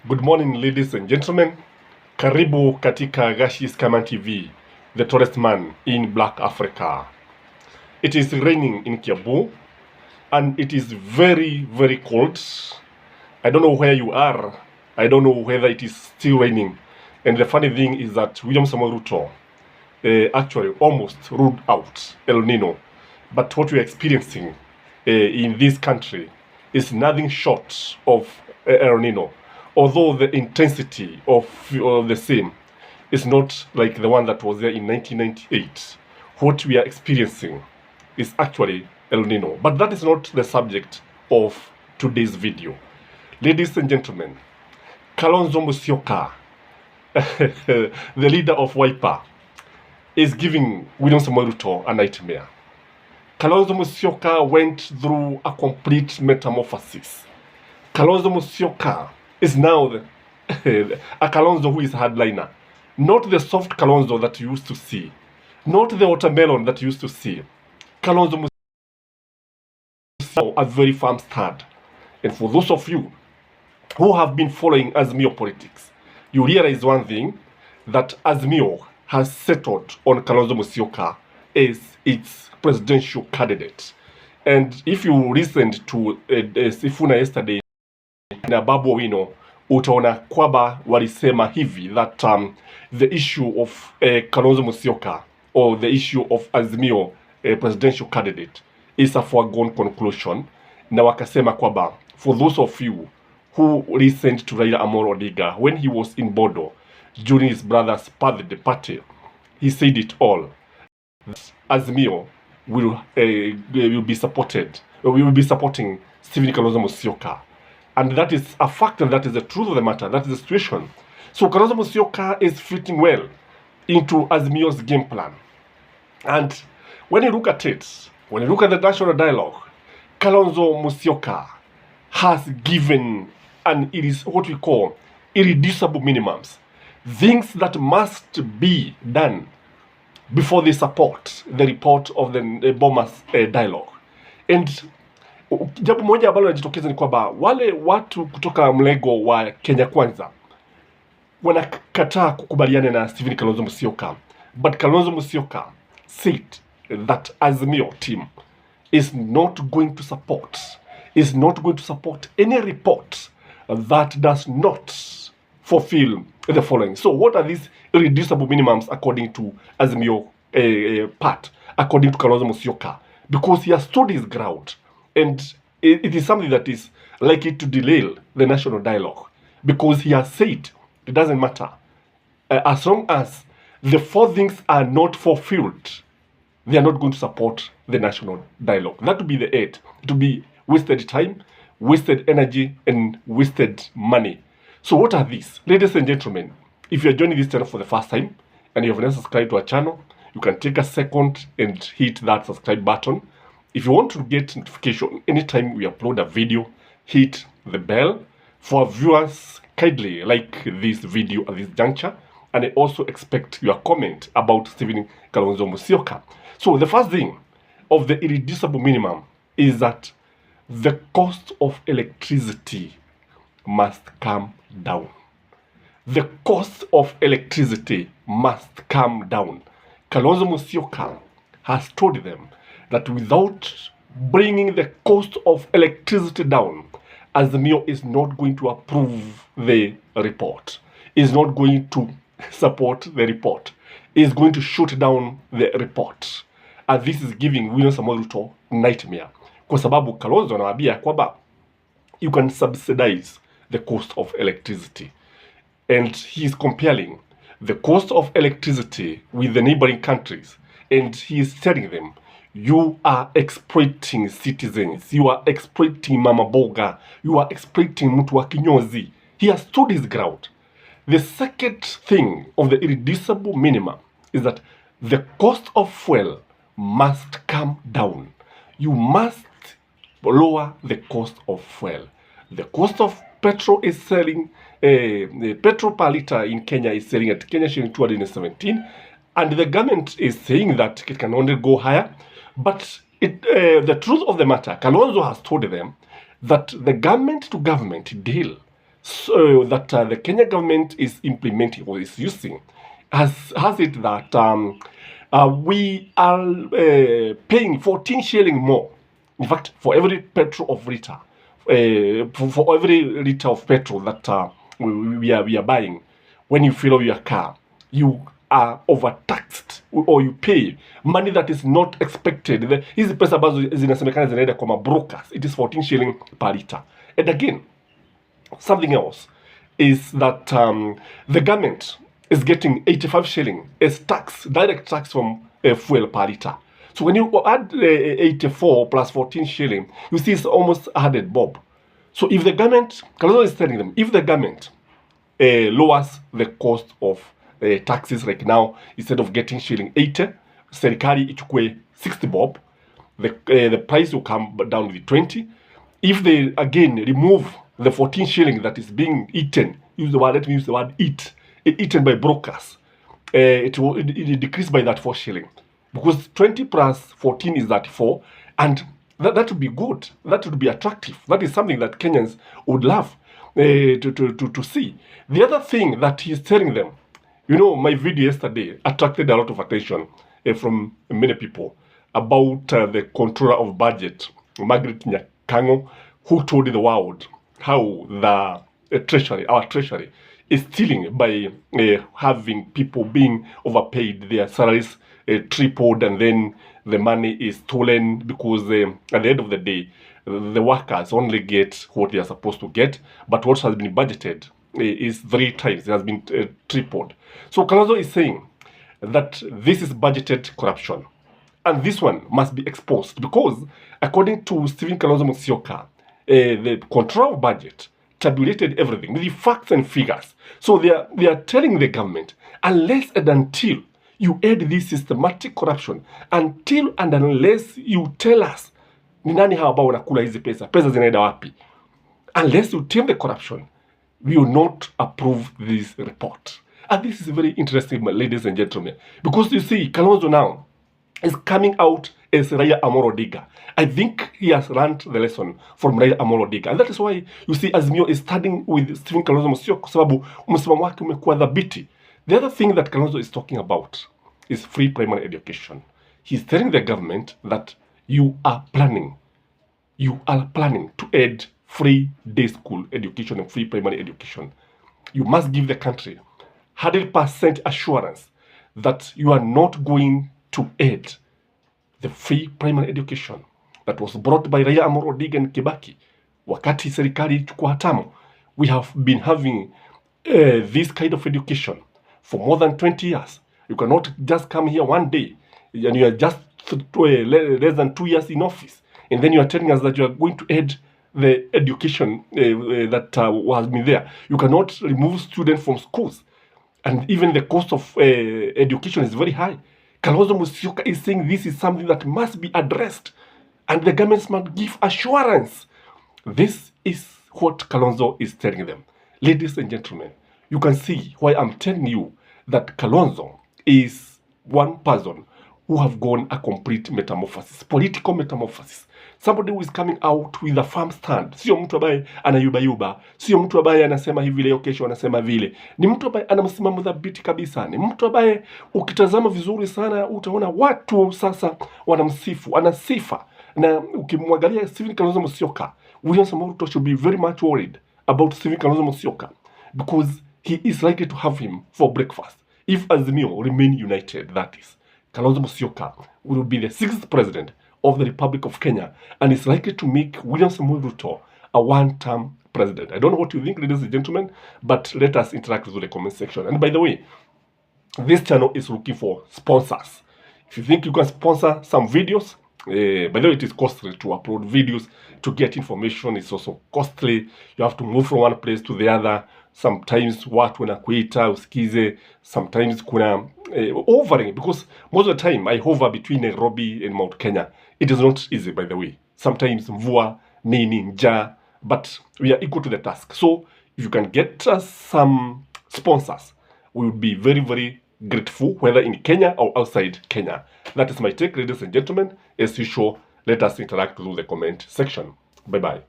Good morning, ladies and gentlemen. Karibu katika Gashis Kaman TV, the tallest man in Black Africa. It is raining in Kiambu and it is very, very cold. I don't know where you are. I don't know whether it is still raining. And the funny thing is that William Samoei Ruto actually almost ruled out El Nino. But what we are experiencing in this country is nothing short of El Nino. Although the intensity of the same is not like the one that was there in 1998, what we are experiencing is actually El Nino. But that is not the subject of today's video. Ladies and gentlemen, Kalonzo Musyoka, the leader of Wiper, is giving William Samoei Ruto a nightmare. Kalonzo Musyoka went through a complete metamorphosis. Kalonzo Musyoka is now a Kalonzo who is hardliner. Not the soft Kalonzo that you used to see. Not the watermelon that you used to see. Kalonzo Musyoka a very firm stand. And for those of you who have been following Azimio politics, you realize one thing, that Azimio has settled on Kalonzo Musyoka as its presidential candidate. And if you listened to Sifuna yesterday, na Babu Owino, utaona kwamba walisema hivi that the issue of Kalonzo Musyoka or the issue of Azimio presidential candidate is a foregone conclusion, na wakasema kwamba for those of you who listened to Raila Amolo Odinga when he was in Bodo during his brother's birthday party, he said it all. Azimio will be supported, we will be supporting Stephen Kalonzo Musyoka. And that is a fact, and that is the truth of the matter. That is the situation. So Kalonzo Musyoka is fitting well into Azimio's game plan. And when you look at it, when you look at the national dialogue, Kalonzo Musyoka has given, and it is what we call irreducible minimums. Things that must be done before they support the report of the Bomas dialogue. And jambo moja ambalo linajitokeza ni kwamba wale watu kutoka mlengo wa Kenya Kwanza wanakataa kukubaliana na Stephen Kalonzo Musyoka. But Kalonzo Musyoka said that Azimio team is not going to support any report that does not fulfill the following. So what are these irreducible minimums according to Azimio part, according to Kalonzo Musyoka? Because he has stood his ground. And it is something that is likely to derail the national dialogue, because he has said it doesn't matter. As long as the four things are not fulfilled, they are not going to support the national dialogue. That would be the eight. It would be wasted time, wasted energy, and wasted money. So what are these? Ladies and gentlemen, if you are joining this channel for the first time and you have not subscribed to our channel, you can take a second and hit that subscribe button. If you want to get notification anytime we upload a video, hit the bell. For our viewers, kindly like this video at this juncture, and I also expect your comment about Stephen Kalonzo Musyoka. So the first thing of the irreducible minimum is that the cost of electricity must come down. The cost of electricity must come down. Kalonzo Musyoka has told them that without bringing the cost of electricity down, Azimio is not going to approve the report, is not going to support the report, is going to shoot down the report. And this is giving William Samoei Ruto nightmare. Kwa sababu Kalonzo anawaambia kwamba you can subsidize the cost of electricity. And he is comparing the cost of electricity with the neighboring countries. And he is telling them, you are exploiting citizens. You are exploiting Mama Boga. You are exploiting mtu wa kinyozi. He has stood his ground. The second thing of the irreducible minimum is that the cost of fuel must come down. You must lower the cost of fuel. The cost of petrol is selling, the petrol per liter in Kenya is selling at Kenya shilling 217. And the government is saying that it can only go higher. But the truth of the matter, Kalonzo has told them that the government-to-government deal so that the Kenya government is implementing or is using has it that we are paying 14 shilling more. In fact, for every petrol of liter, for every liter of petrol that we are buying, when you fill up your car, you are overtaxed or you pay money that is not expected. Hizi pesa ambazo zinasemekana zinaenda kwa brokers, it is 14 shilling per liter. And again, something else is that the government is getting 85 shilling as tax, direct tax from fuel per liter. So when you add 84 plus 14 shilling, you see it's almost 100 bob. So if the government, Kalonzo is telling them, if the government lowers the cost of taxes like now, instead of getting shilling 80, serikali ichukue 60 bob, the price will come down with 20. If they again remove the 14 shilling that is being eaten, let me use the word eaten by brokers, it will decrease by that 4 shilling. Because 20 plus 14 is 34, and that would be good. That would be attractive. That is something that Kenyans would love to see. The other thing that he's telling them, my video yesterday attracted a lot of attention from many people about the controller of budget, Margaret Nyakango, who told the world how the treasury, our treasury, is stealing by having people being overpaid, their salaries tripled, and then the money is stolen because at the end of the day, the workers only get what they are supposed to get, but what has been budgeted is 3 times, it has been tripled. So Kalonzo is saying that this is budgeted corruption, and this one must be exposed because according to Stephen Kalonzo Musyoka, the control of budget tabulated everything with the facts and figures. So they are telling the government, unless and until you add this systematic corruption, until and unless you tell us ni nani hawa ambao wanakula hizi pesa zinaenda wapi, unless you tame the corruption, we will not approve this report. And this is very interesting, ladies and gentlemen, because you see, Kalonzo now is coming out as Raila Amolo Odinga. I think he has learned the lesson from Raila Amolo Odinga, and that is why you see Azimio is standing with Stephen Kalonzo Musyoka, kwa sababu msimamo wake umekuwa dhabiti. The other thing that Kalonzo is talking about is free primary education. He's telling the government that you are planning to add free day school education and free primary education. You must give the country 100% assurance that you are not going to aid the free primary education that was brought by Raila Amolo Odinga and Kibaki. Wakati serikali ilichukua hatamu, we have been having this kind of education for more than 20 years. You cannot just come here one day and you are just less than 2 years in office, and then you are telling us that you are going to aid the education that has been there. You cannot remove students from schools, and even the cost of education is very high. Kalonzo Musyoka is saying this is something that must be addressed, and the government must give assurance. This is what Kalonzo is telling them. Ladies and gentlemen, you can see why I'm telling you that Kalonzo is one person who have gone a complete metamorphosis, political metamorphosis. Somebody who is coming out with a firm stand. Sio mtu ambaye anayubayuba, sio mtu ambaye anasema hivi leo kesho anasema vile. Ni mtu ambaye ana msimamo dhabiti kabisa. Ni mtu ambaye ukitazama vizuri sana utaona watu sasa wanamsifu, ana sifa. Na ukimwangalia Stephen Kalonzo Musyoka, William Samoei Ruto should be very much worried about Stephen Kalonzo Musyoka because he is likely to have him for breakfast. If Azimio remain united, that is, Kalonzo Musyoka will be the 6th president of the Republic of Kenya and is likely to make William Samoei Ruto a one-term president. I don't know what you think, ladies and gentlemen, but let us interact with the comment section. And by the way, this channel is looking for sponsors. If you think you can sponsor some videos, by the way, it is costly to upload videos, to get information. It's also costly. You have to move from one place to the other. Sometimes watu wanakuita usikize, sometimes kuna hovering, because most of the time I hover between Nairobi and Mount Kenya. It is not easy, by the way. Sometimes mvua, nini, njaa, but we are equal to the task. So if you can get us some sponsors, we would be very, very grateful, whether in Kenya or outside Kenya. That is my take, ladies and gentlemen. As usual, let us interact through the comment section. Bye-bye.